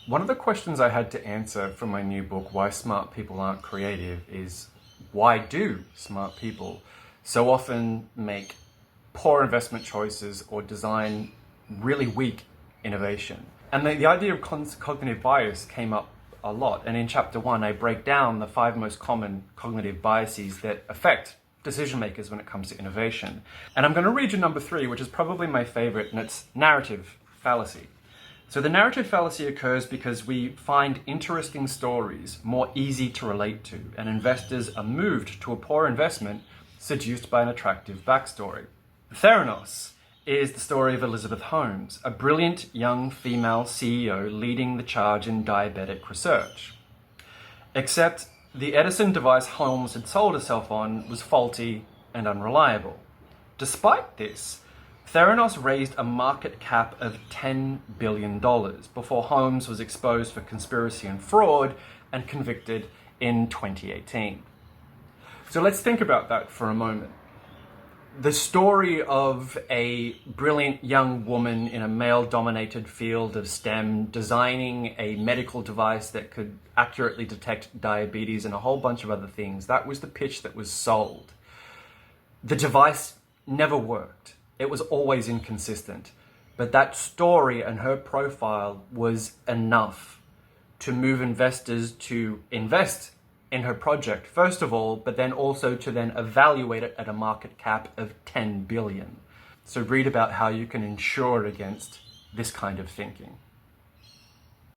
One of the questions I had to answer for my new book, Why Smart People Aren't Creative, is why do smart people so often make poor investment choices or design really weak innovation? And the idea of cognitive bias came up a lot. And in chapter 1, I break down the 5 most common cognitive biases that affect decision makers when it comes to innovation. And I'm going to read you number 3, which is probably my favorite, and it's narrative fallacy. So the narrative fallacy occurs because we find interesting stories more easy to relate to, and investors are moved to a poor investment seduced by an attractive backstory. Theranos is the story of Elizabeth Holmes, a brilliant young female CEO leading the charge in diabetic research. Except the Edison device Holmes had sold herself on was faulty and unreliable. Despite this, Theranos raised a market cap of $10 billion before Holmes was exposed for conspiracy and fraud and convicted in 2018. So let's think about that for a moment. The story of a brilliant young woman in a male-dominated field of STEM designing a medical device that could accurately detect diabetes and a whole bunch of other things, that was the pitch that was sold. The device never worked. It was always inconsistent. But that story and her profile was enough to move investors to invest in her project, first of all, but then also to then evaluate it at a market cap of 10 billion. So read about how you can insure against this kind of thinking.